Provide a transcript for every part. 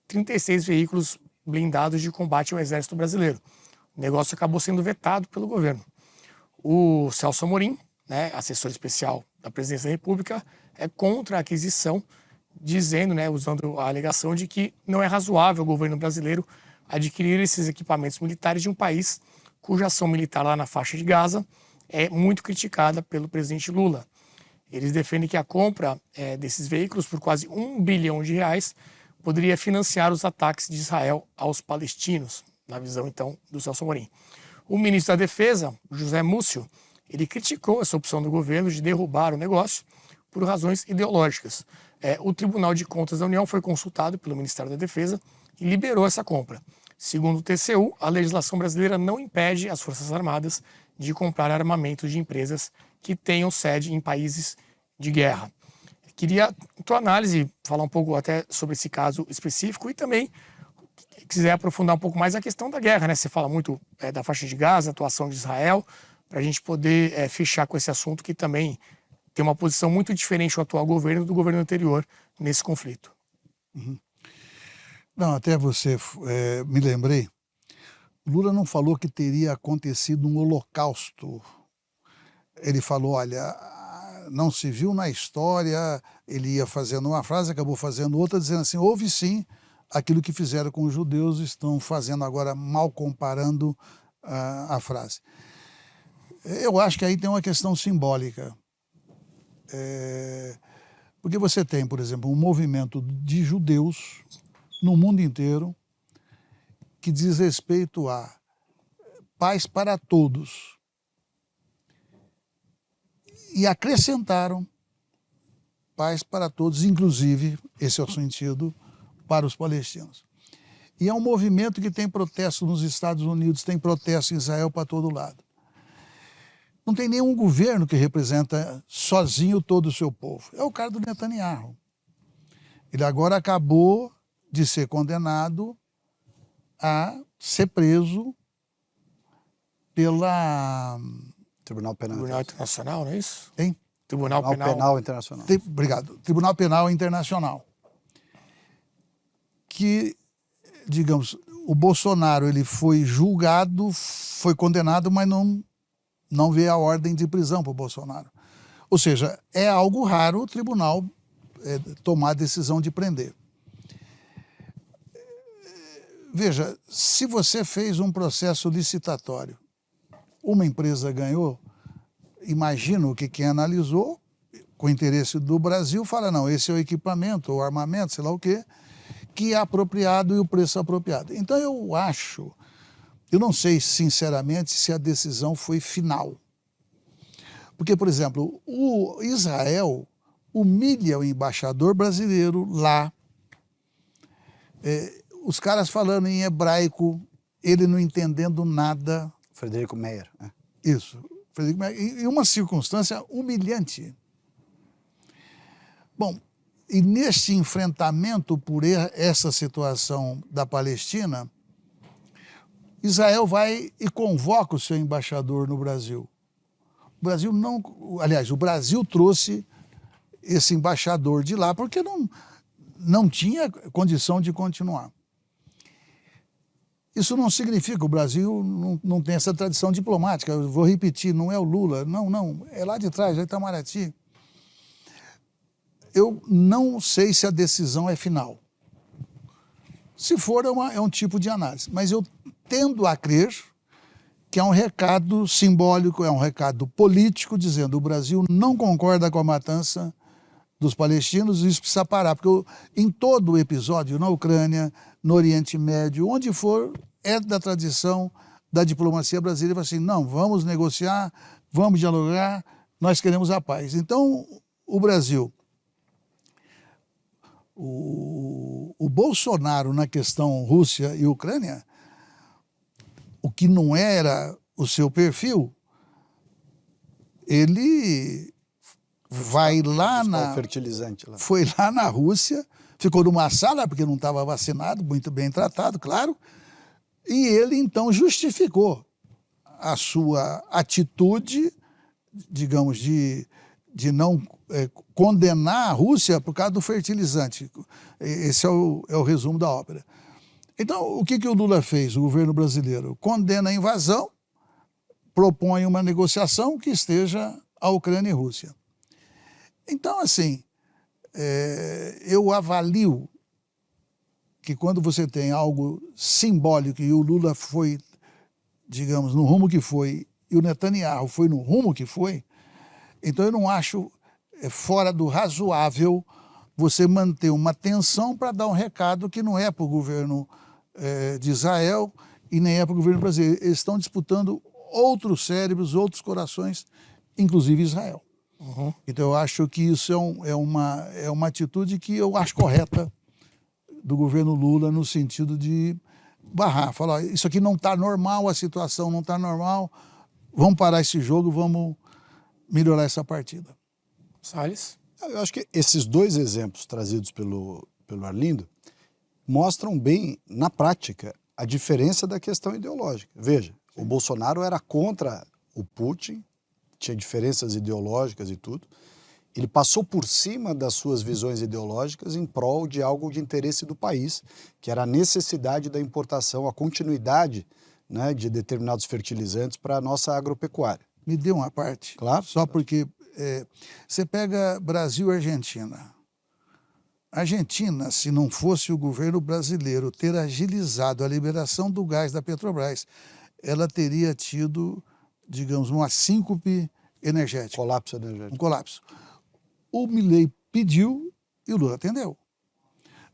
36 veículos blindados de combate ao Exército Brasileiro. O negócio acabou sendo vetado pelo governo. O Celso Amorim, né, assessor especial da Presidência da República, é contra a aquisição, dizendo, né, usando a alegação de que não é razoável o governo brasileiro adquirir esses equipamentos militares de um país cuja ação militar lá na faixa de Gaza é muito criticada pelo presidente Lula. Eles defendem que a compra desses veículos por quase R$1 bilhão poderia financiar os ataques de Israel aos palestinos, na visão, então, do Celso Amorim. O ministro da Defesa, José Múcio, ele criticou essa opção do governo de derrubar o negócio por razões ideológicas. O Tribunal de Contas da União foi consultado pelo Ministério da Defesa e liberou essa compra. Segundo o TCU, a legislação brasileira não impede as Forças Armadas de comprar armamentos de empresas que tenham sede em países de guerra. Queria a tua análise, falar um pouco até sobre esse caso específico e também, se quiser aprofundar um pouco mais a questão da guerra, né? Você fala muito da faixa de Gaza, atuação de Israel, para a gente poder fechar com esse assunto que também tem uma posição muito diferente do atual governo do governo anterior nesse conflito. Uhum. Não, até você me lembrei, Lula não falou que teria acontecido um holocausto. Ele falou, olha, não se viu na história, ele ia fazendo uma frase, acabou fazendo outra, dizendo assim, houve sim aquilo que fizeram com os judeus, estão fazendo agora, mal comparando a frase. Eu acho que aí tem uma questão simbólica. Porque você tem, por exemplo, um movimento de judeus no mundo inteiro que diz respeito a paz para todos. E acrescentaram paz para todos, inclusive, esse é o sentido, para os palestinos. E é um movimento que tem protesto nos Estados Unidos, tem protesto em Israel para todo lado. Não tem nenhum governo que representa sozinho todo o seu povo. É o cara do Netanyahu. Ele agora acabou de ser condenado a ser preso pela... Tribunal Penal Internacional, não é isso? Hein? Tribunal Penal Internacional. Obrigado. Tribunal Penal Internacional. Que, digamos, o Bolsonaro ele foi julgado, foi condenado, mas não vê a ordem de prisão para o Bolsonaro. Ou seja, é algo raro o tribunal tomar a decisão de prender. Veja, se você fez um processo licitatório, uma empresa ganhou, imagino que quem analisou, com o interesse do Brasil, fala, não, esse é o equipamento, o armamento, sei lá o quê, que é apropriado e o preço apropriado. Então eu não sei, sinceramente, se a decisão foi final. Porque, por exemplo, o Israel humilha o embaixador brasileiro lá, os caras falando em hebraico, ele não entendendo nada. Frederico Meyer. Isso, Frederico Meyer, em uma circunstância humilhante. Bom, e neste enfrentamento por essa situação da Palestina, Israel vai e convoca o seu embaixador no Brasil. O Brasil não... Aliás, o Brasil trouxe esse embaixador de lá porque não tinha condição de continuar. Isso não significa que o Brasil não tem essa tradição diplomática. Eu vou repetir, não é o Lula, não, é lá de trás, é Itamaraty. Eu não sei se a decisão é final. Se for, é um tipo de análise. Mas eu tendo a crer que é um recado simbólico, é um recado político, dizendo que o Brasil não concorda com a matança dos palestinos, e isso precisa parar. Porque em todo o episódio, na Ucrânia, no Oriente Médio, onde for, é da tradição da diplomacia brasileira, assim, não, vamos negociar, vamos dialogar, nós queremos a paz. Então, o Brasil... O Bolsonaro, na questão Rússia e Ucrânia, o que não era o seu perfil, ele vai lá fertilizante lá. Foi lá na Rússia, ficou numa sala, porque não estava vacinado, muito bem tratado, claro, e ele então justificou a sua atitude, digamos, de de não condenar a Rússia por causa do fertilizante. Esse é o resumo da ópera. Então, o que o Lula fez, o governo brasileiro? Condena a invasão, propõe uma negociação que esteja a Ucrânia e a Rússia. Então, assim, eu avalio que quando você tem algo simbólico e o Lula foi, digamos, no rumo que foi, e o Netanyahu foi no rumo que foi, então eu não acho fora do razoável você manter uma tensão para dar um recado que não é para o governo de Israel e nem é para o governo brasileiro. Eles estão disputando outros cérebros, outros corações, inclusive Israel. Uhum. Então eu acho que isso é uma atitude que eu acho correta do governo Lula, no sentido de barrar, falar, ó, isso aqui não está normal, a situação não está normal, vamos parar esse jogo, vamos melhorar essa partida. Salles? Eu acho que esses dois exemplos trazidos pelo Arlindo mostram bem, na prática, a diferença da questão ideológica. Veja, o Bolsonaro era contra o Putin, tinha diferenças ideológicas e tudo. Ele passou por cima das suas visões ideológicas em prol de algo de interesse do país, que era a necessidade da importação, a continuidade, né, de determinados fertilizantes para a nossa agropecuária. Me dê uma parte, Claro. Só porque você pega Brasil e Argentina. A Argentina, se não fosse o governo brasileiro ter agilizado a liberação do gás da Petrobras, ela teria tido, digamos, uma síncope energética. Colapso energético. Um colapso. O Milei pediu e o Lula atendeu.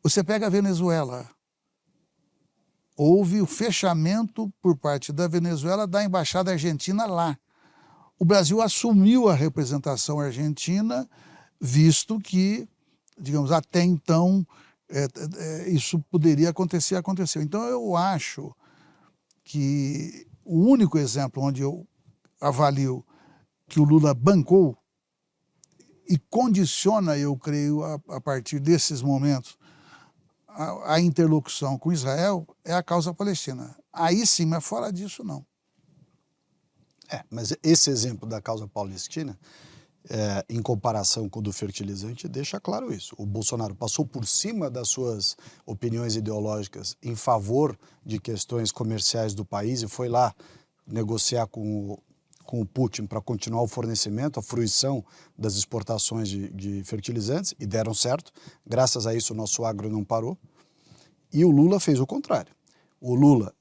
Você pega a Venezuela. Houve o fechamento por parte da Venezuela da embaixada argentina lá. O Brasil assumiu a representação argentina, visto que, digamos, até então isso poderia acontecer, aconteceu. Então eu acho que o único exemplo onde eu avalio que o Lula bancou e condiciona, eu creio, a partir desses momentos, a interlocução com Israel é a causa palestina. Aí sim, mas fora disso, não. Mas esse exemplo da causa palestina, em comparação com o do fertilizante, deixa claro isso. O Bolsonaro passou por cima das suas opiniões ideológicas em favor de questões comerciais do país e foi lá negociar com o Putin para continuar o fornecimento, a fruição das exportações de fertilizantes, e deram certo. Graças a isso, o nosso agro não parou. E o Lula fez o contrário. O Lula,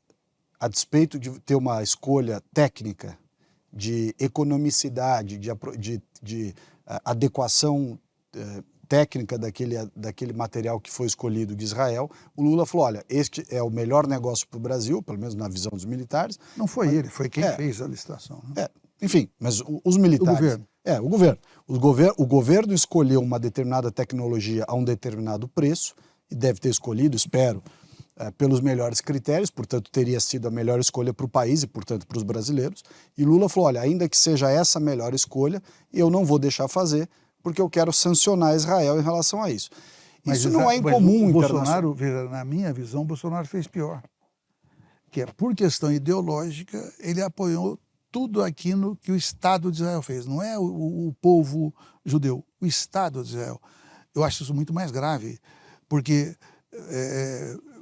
a despeito de ter uma escolha técnica de economicidade, de adequação técnica daquele material que foi escolhido de Israel, o Lula falou, olha, este é o melhor negócio para o Brasil, pelo menos na visão dos militares. Não foi ele, foi quem fez a licitação. Né? Enfim, mas os militares... O governo. O governo escolheu uma determinada tecnologia a um determinado preço, e deve ter escolhido, espero, pelos melhores critérios, portanto teria sido a melhor escolha para o país e, portanto, para os brasileiros. E Lula falou, olha, ainda que seja essa a melhor escolha, eu não vou deixar fazer, porque eu quero sancionar Israel em relação a isso. Mas isso não é incomum. O Bolsonaro, na minha visão, o Bolsonaro fez pior. Que é, por questão ideológica, ele apoiou tudo aquilo que o Estado de Israel fez. Não é o povo judeu, o Estado de Israel. Eu acho isso muito mais grave, porque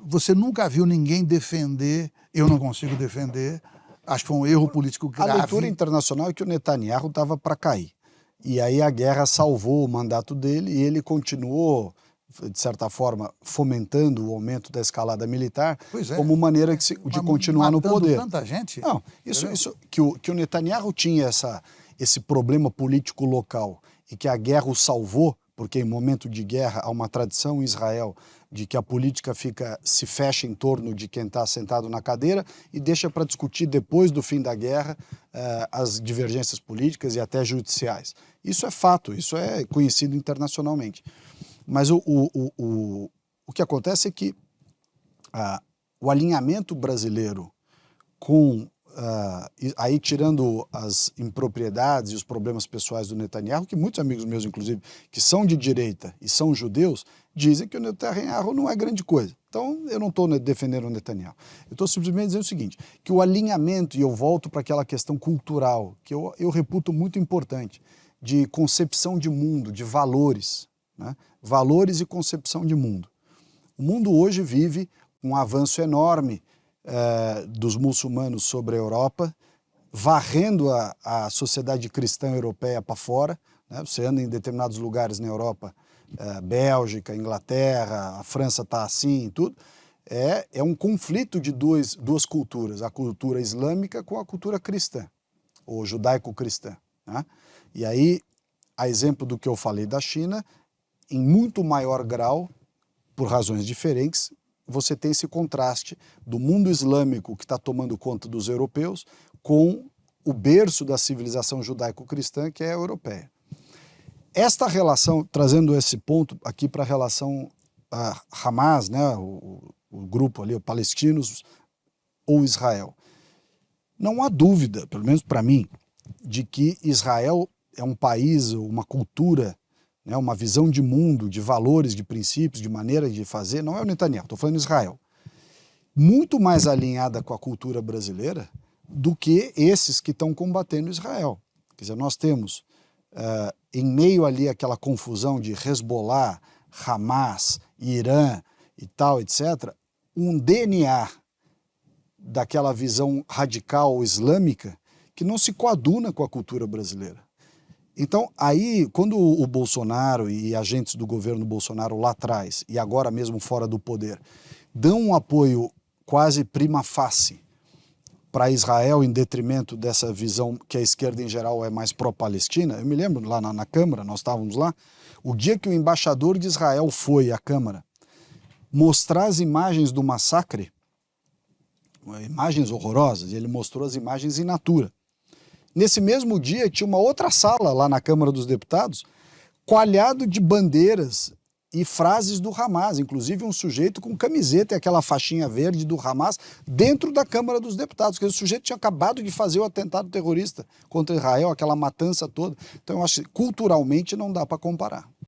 você nunca viu ninguém defender, eu não consigo defender, acho que foi um erro político grave. A leitura internacional é que o Netanyahu estava para cair. E aí a guerra salvou o mandato dele e ele continuou, de certa forma, fomentando o aumento da escalada militar como maneira de continuar no poder. Tanta gente. Não, que o Netanyahu tinha esse problema político local e que a guerra o salvou, porque em momento de guerra há uma tradição em Israel de que a política se fecha em torno de quem está sentado na cadeira e deixa para discutir depois do fim da guerra as divergências políticas e até judiciais. Isso é fato, isso é conhecido internacionalmente. Mas o que acontece é que o alinhamento brasileiro com... aí tirando as impropriedades e os problemas pessoais do Netanyahu, que muitos amigos meus, inclusive, que são de direita e são judeus, dizem que o Netanyahu não é grande coisa. Então, eu não estou defendendo o Netanyahu. Eu estou simplesmente dizendo o seguinte, que o alinhamento, e eu volto para aquela questão cultural, que eu reputo muito importante, de concepção de mundo, de valores, né? Valores e concepção de mundo. O mundo hoje vive um avanço enorme dos muçulmanos sobre a Europa, varrendo a sociedade cristã europeia para fora, né? Você anda em determinados lugares na Europa, Bélgica, Inglaterra, a França está assim e tudo. É um conflito de duas culturas, a cultura islâmica com a cultura cristã, ou judaico-cristã, né? E aí, a exemplo do que eu falei da China, em muito maior grau, por razões diferentes, você tem esse contraste do mundo islâmico que está tomando conta dos europeus com o berço da civilização judaico-cristã, que é a europeia. Esta relação, trazendo esse ponto aqui para a relação Hamas, né, o grupo ali, os palestinos ou Israel, não há dúvida, pelo menos para mim, de que Israel é um país, uma cultura, né, uma visão de mundo, de valores, de princípios, de maneira de fazer, não é o Netanyahu, estou falando Israel, muito mais alinhada com a cultura brasileira do que esses que estão combatendo Israel. Quer dizer, nós temos, em meio ali àquela confusão de Hezbollah, Hamas, Irã e tal, etc., um DNA daquela visão radical islâmica que não se coaduna com a cultura brasileira. Então, aí, quando o Bolsonaro e agentes do governo Bolsonaro lá atrás, e agora mesmo fora do poder, dão um apoio quase prima facie para Israel em detrimento dessa visão que a esquerda em geral é mais pró-Palestina, eu me lembro lá na Câmara, nós estávamos lá, o dia que o embaixador de Israel foi à Câmara mostrar as imagens do massacre, imagens horrorosas, e ele mostrou as imagens in natura. Nesse mesmo dia, tinha uma outra sala lá na Câmara dos Deputados, coalhado de bandeiras e frases do Hamas, inclusive um sujeito com camiseta e aquela faixinha verde do Hamas dentro da Câmara dos Deputados, porque o sujeito tinha acabado de fazer o atentado terrorista contra Israel, aquela matança toda. Então eu acho que culturalmente não dá para comparar.